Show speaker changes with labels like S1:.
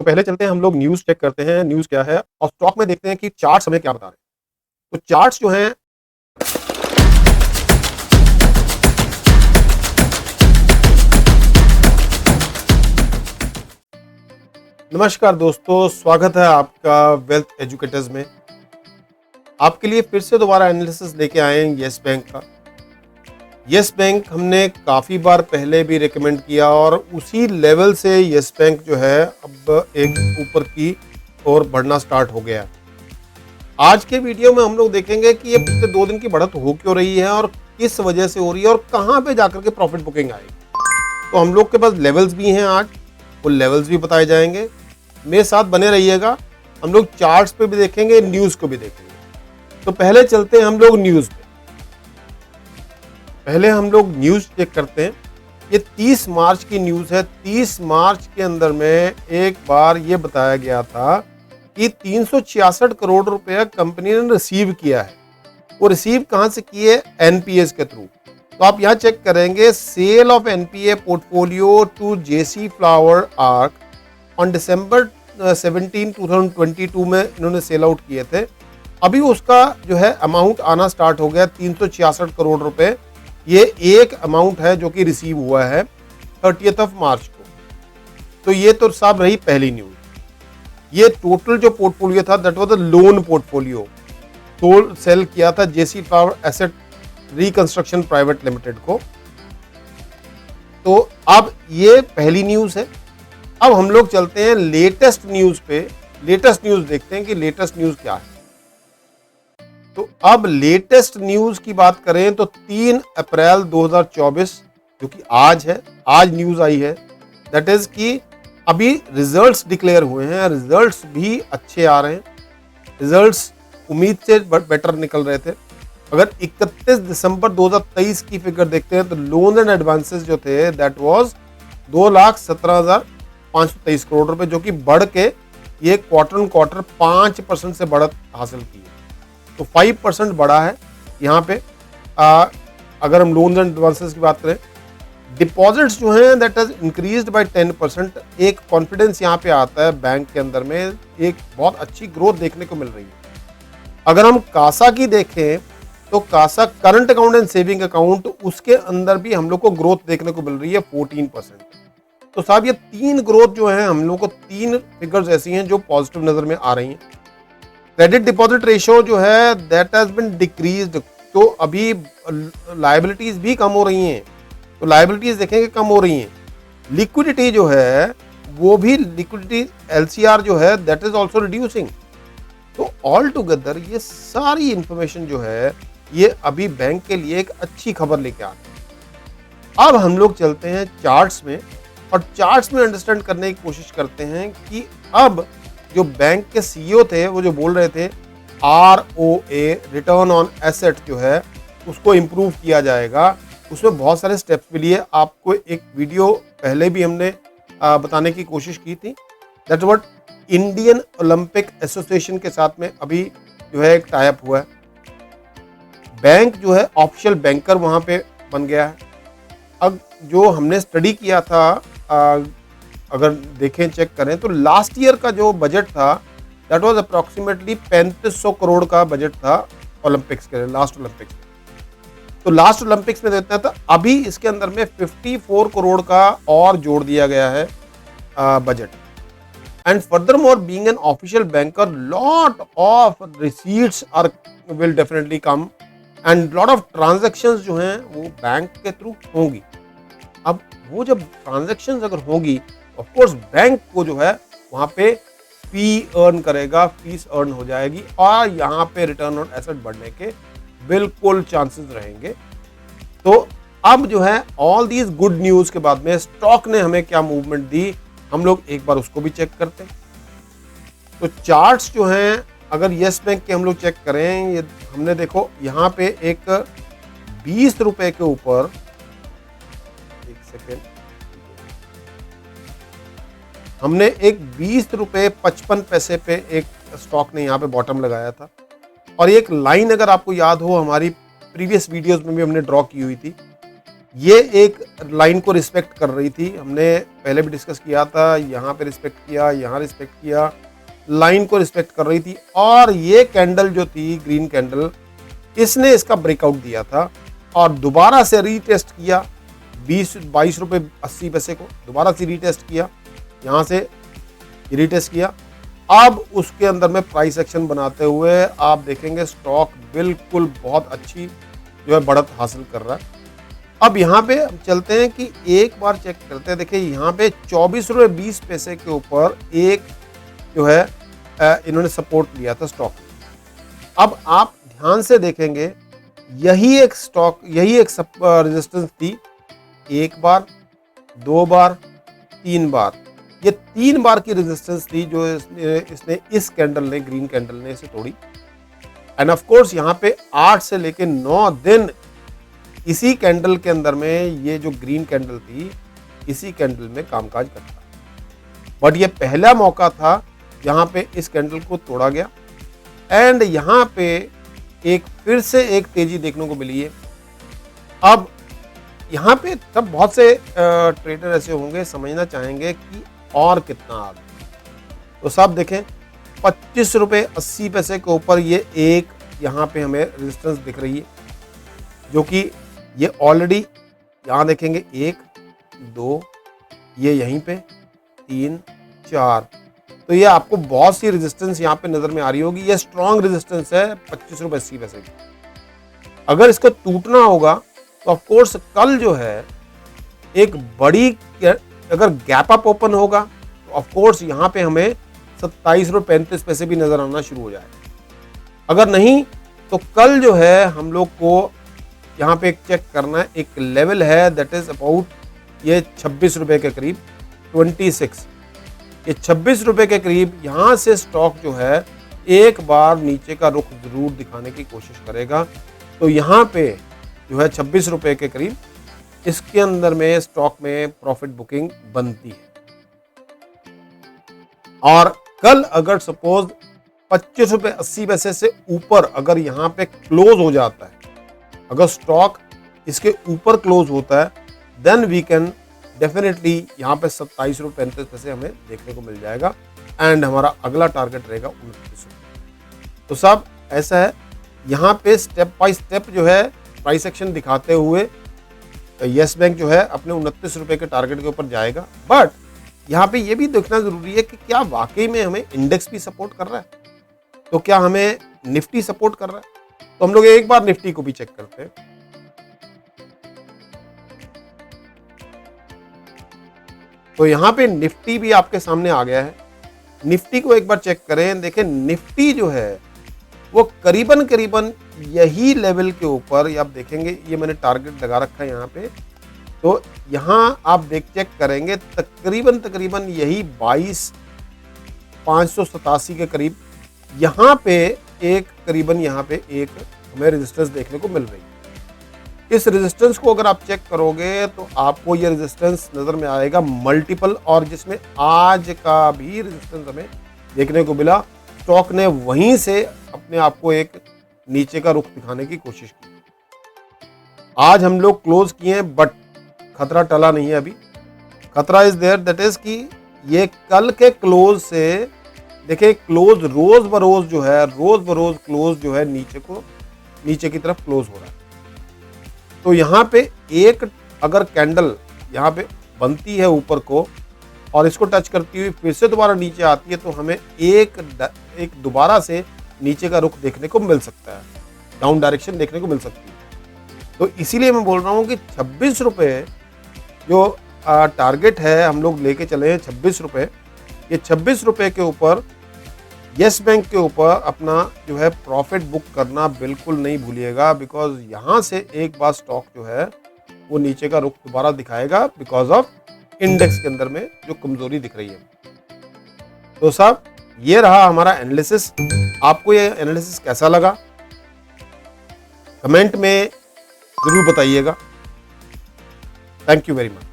S1: तो पहले चलते हैं हम लोग न्यूज़ चेक करते हैं, न्यूज़ क्या है और स्टॉक में देखते हैं कि चार्ट्स हमें क्या बता रहे हैं। तो चार्ट्स जो हैं नमस्कार दोस्तों, स्वागत है आपका वेल्थ एजुकेटर्स में। आपके लिए फिर से दोबारा एनालिसिस लेके आए हैं येस बैंक का। येस बैंक हमने काफ़ी बार पहले भी रिकमेंड किया और उसी लेवल से येस बैंक जो है अब एक ऊपर की ओर बढ़ना स्टार्ट हो गया है। आज के वीडियो में हम लोग देखेंगे कि ये पिछले 2 दिन की बढ़त हो क्यों रही है और किस वजह से हो रही है और कहाँ पे जाकर के प्रॉफिट बुकिंग आएगी। तो हम लोग के पास लेवल्स भी हैं, आज वो लेवल्स भी बताए जाएंगे। मेरे साथ बने रहिएगा। हम लोग चार्ट्स पे भी देखेंगे, न्यूज़ को भी देखेंगे। तो पहले चलते हैं हम लोग न्यूज़ पे। पहले हम लोग न्यूज़ चेक करते हैं। ये 30 मार्च की न्यूज़ है। 30 मार्च के अंदर में एक बार ये बताया गया था कि 366 करोड़ रुपया कंपनी ने रिसीव किया है। वो रिसीव कहाँ से किए? एनपीएस के थ्रू। तो आप यहाँ चेक करेंगे, sale of NPA portfolio to JC flower ARC on December 17, 2022 में इन्होंने सेल आउट किए थे। अभी उसका जो है अमाउंट आना स्टार्ट हो गया, 366 करोड़ रुपए। ये एक अमाउंट है जो कि रिसीव हुआ है 30 मार्च को। तो ये तो साहब रही पहली न्यूज़। ये टोटल जो पोर्टफोलियो था that was a loan portfolio, तो सेल किया था JC Flower Asset Reconstruction Private Limited को। तो अब ये पहली न्यूज़ है। अब हम लोग चलते हैं लेटेस्ट न्यूज़ पे। लेटेस्ट न्यूज़ देखते हैं कि लेटेस्ट न्यूज़ क्या है। तो अब लेटेस्ट न्यूज़ की बात करें तो 3 अप्रैल 2024 जो कि आज है, आज न्यूज़ आई है, दैट इज कि अभी रिजल्ट्स डिक्लेयर हुए हैं। रिजल्ट्स भी अच्छे आ रहे हैं। रिजल्ट्स उम्मीद से बेटर निकल रहे थे। अगर 31 दिसंबर 2023 की फिगर देखते हैं तो लोन एंड एडवांसेस जो थे दैट वाज 2,17,523 करोड़ रुपए, जो कि बढ़ के ये क्वार्टर ऑन क्वार्टर 5% से बढ़त हासिल की है। तो 5% बढ़ा है यहाँ पे। अगर हम लोन एंड एडवांसेस की बात करें, डिपॉजिट्स जो हैं दैट हैज इंक्रीज्ड बाय 10%। एक कॉन्फिडेंस यहाँ पे आता है बैंक के अंदर में, एक बहुत अच्छी ग्रोथ देखने को मिल रही है। अगर हम कासा की देखें तो CASA current account and saving account, उसके अंदर भी हम लोग को ग्रोथ देखने को मिल रही है 14%। तो साहब ये 3 ग्रोथ जो है, हम लोग को 3 फिगर्स ऐसी हैं जो पॉजिटिव नजर में आ रही हैं। क्रेडिट डिपॉजिट रेशियो जो है दैट हैज बीन डिक्रीज्ड। तो अभी लायबिलिटीज भी कम हो रही हैं। तो लायबिलिटीज देखेंगे कम हो रही हैं। लिक्विडिटी जो है वो भी, लिक्विडिटी एलसीआर जो है दैट इज आल्सो रिड्यूसिंग। तो ऑल टुगेदर ये सारी इंफॉर्मेशन जो है ये अभी बैंक के लिए एक अच्छी खबर लेके आ रही है। अब हम लोग चलते हैं चार्ट्स में और चार्ट्स में अंडरस्टैंड करने की कोशिश करते हैं कि अब जो बैंक के सीईओ थे वो जो बोल रहे थे ROA रिटर्न ऑन एसेट जो है उसको इम्प्रूव किया जाएगा, उसमें बहुत सारे स्टेप्स भी लिए। आपको एक वीडियो पहले भी हमने बताने की कोशिश की थी। That what Indian Olympic association के साथ में अभी जो है एक टाई अप हुआ है। बैंक जो है ऑफिशियल बैंकर वहाँ पे बन गया है। अब जो हमने स्टडी किया था, अगर देखें चेक करें तो लास्ट ईयर का जो बजट था दैट वाज अप्रॉक्सीमेटली 3500 करोड़ का बजट था ओलंपिक्स के लिए, लास्ट ओलंपिक्स में। तो लास्ट ओलंपिक्स में देता था, अभी इसके अंदर में 54 करोड़ का और जोड़ दिया गया है budget. And furthermore being an official banker, lot of receipts are will definitely come and lot of transactions जो हैं वो बैंक के थ्रू होंगी। अब वो जब ट्रांजैक्शंस अगर होगी, ऑफ कोर्स बैंक को जो है वहाँ पे फी अर्न करेगा, फीस अर्न हो जाएगी और यहाँ पे रिटर्न ऑन एसेट बढ़ने के बिल्कुल चांसेस रहेंगे। तो अब जो है ऑल दीज गुड न्यूज़ के बाद में स्टॉक ने हमें क्या मूवमेंट दी, हम लोग एक बार उसको भी चेक करते हैं। तो चार्ट्स जो हैं अगर येस बैंक के हम लोग चेक करें, ये हमने देखो यहाँ पे एक 20 रुपए के ऊपर, एक सेकेंड, हमने एक 20 रुपए 55 पैसे पे एक स्टॉक ने यहाँ पे बॉटम लगाया था। और एक लाइन अगर आपको याद हो, हमारी प्रीवियस वीडियोस में भी हमने ड्रॉ की हुई थी ये एक लाइन को रिस्पेक्ट कर रही थी, हमने पहले भी डिस्कस किया था, यहाँ पे रिस्पेक्ट किया, यहाँ रिस्पेक्ट किया, लाइन को रिस्पेक्ट कर रही थी। और ये कैंडल जो थी ग्रीन कैंडल, इसने इसका ब्रेकआउट दिया था और दोबारा से रीटेस्ट किया 22 रुपये 80 पैसे को, दोबारा से रीटेस्ट किया, यहाँ से रीटेस्ट किया। अब उसके अंदर में प्राइस एक्शन बनाते हुए आप देखेंगे स्टॉक बिल्कुल बहुत अच्छी जो है बढ़त हासिल कर रहा है। अब यहाँ पे हम चलते हैं कि एक बार चेक करते हैं। देखिए यहाँ पे 24 रुपये 20 पैसे के ऊपर एक जो है इन्होंने सपोर्ट लिया था स्टॉक। अब आप ध्यान से देखेंगे यही एक स्टॉक, यही एक रेजिस्टेंस थी, एक बार, दो बार, तीन बार, ये 3 बार की रेजिस्टेंस थी जो इसने इस कैंडल ने, ग्रीन कैंडल ने इसे तोड़ी। एंड ऑफ कोर्स यहाँ पे 8 से लेके 9 दिन इसी कैंडल के अंदर में ये जो ग्रीन कैंडल थी इसी कैंडल में कामकाज करता। बट ये पहला मौका था यहाँ पे इस कैंडल को तोड़ा गया एंड यहाँ पे एक फिर से एक तेजी देखने को मिली है। अब यहाँ पे तब बहुत से ट्रेडर ऐसे होंगे समझना चाहेंगे कि और कितना आ गया, तो साहब देखें 25 रुपये 80 पैसे के ऊपर ये एक यहाँ पे हमें रेजिस्टेंस दिख रही है, जो कि ये ऑलरेडी यहाँ देखेंगे 1 2, ये यहीं पे 3 4, तो ये आपको बहुत सी रेजिस्टेंस यहाँ पे नजर में आ रही होगी। ये स्ट्रॉन्ग रेजिस्टेंस है 25 रुपये 80 पैसे की। अगर इसको टूटना होगा तो ऑफ कोर्स कल जो है एक बड़ी, अगर गैप अप ओपन होगा तो ऑफ कोर्स यहाँ पे हमें 27 रुपये 35 पैसे भी नजर आना शुरू हो जाएगा। अगर नहीं तो कल जो है हम लोग को यहाँ पे एक चेक करना है, एक लेवल है दैट इज अबाउट ये 26 रुपये के करीब 26, ये 26 रुपये के करीब यहाँ से स्टॉक जो है एक बार नीचे का रुख जरूर दिखाने की कोशिश करेगा। तो यहाँ पे जो है 26 रुपये के करीब इसके अंदर में स्टॉक में प्रॉफिट बुकिंग बनती है। और कल अगर सपोज 25 रुपये 80 पैसे से ऊपर अगर यहाँ पे क्लोज हो जाता है, अगर स्टॉक इसके ऊपर क्लोज होता है, देन वी कैन डेफिनेटली यहाँ पे 27 रुपये 35 पैसे हमें देखने को मिल जाएगा एंड हमारा अगला टारगेट रहेगा 29 रुपये। तो सब ऐसा है, यहाँ पे स्टेप बाय स्टेप जो है प्राइस एक्शन दिखाते हुए यस बैंक जो है अपने 29 रुपये के टारगेट के ऊपर जाएगा। बट यहाँ पे ये भी देखना जरूरी है कि क्या वाकई में हमें इंडेक्स भी सपोर्ट कर रहा है, तो क्या हमें निफ्टी सपोर्ट कर रहा है। तो हम लोग एक बार निफ्टी को भी चेक करते हैं। तो यहाँ पे निफ्टी भी आपके सामने आ गया है। निफ्टी को एक बार चेक करें, देखें निफ्टी जो है वो करीबन करीबन यही लेवल के ऊपर, आप देखेंगे ये मैंने टारगेट लगा रखा है यहाँ पे, तो यहाँ आप चेक करेंगे तकरीबन यही 22,587 के करीब यहाँ पे एक करीबन यहाँ पे एक हमें रेजिस्टेंस देखने को मिल रही है। इस रेजिस्टेंस को अगर आप चेक करोगे तो आपको ये रेजिस्टेंस नजर में आएगा मल्टीपल, और जिसमें आज का भी रेजिस्टेंस हमें देखने को मिला। स्टॉक ने वहीं से अपने आप को एक नीचे का रुख दिखाने की कोशिश की। आज हम लोग क्लोज किए हैं बट खतरा टला नहीं है अभी। खतरा इज देयर, दैट इज कि ये कल के क्लोज से देखिए क्लोज रोज बरोज जो है, रोज बरोज क्लोज जो है नीचे की तरफ क्लोज हो रहा है। तो यहाँ पे एक अगर कैंडल यहाँ पे बनती है ऊपर को और इसको टच करती हुई फिर से दोबारा नीचे आती है, तो हमें एक दोबारा से नीचे का रुख देखने को मिल सकता है, डाउन डायरेक्शन देखने को मिल सकती है। तो इसीलिए मैं बोल रहा हूँ कि 26 रुपये जो टारगेट है हम लोग लेके चले हैं 26 रुपये। ये 26 रुपये के ऊपर यस बैंक के ऊपर अपना जो है प्रॉफिट बुक करना बिल्कुल नहीं भूलिएगा, बिकॉज यहाँ से एक बार स्टॉक जो है वो नीचे का रुख दोबारा दिखाएगा बिकॉज ऑफ इंडेक्स के अंदर में जो कमजोरी दिख रही है। तो साहब ये रहा हमारा एनालिसिस। आपको ये एनालिसिस कैसा लगा कमेंट में जरूर बताइएगा। Thank you very much.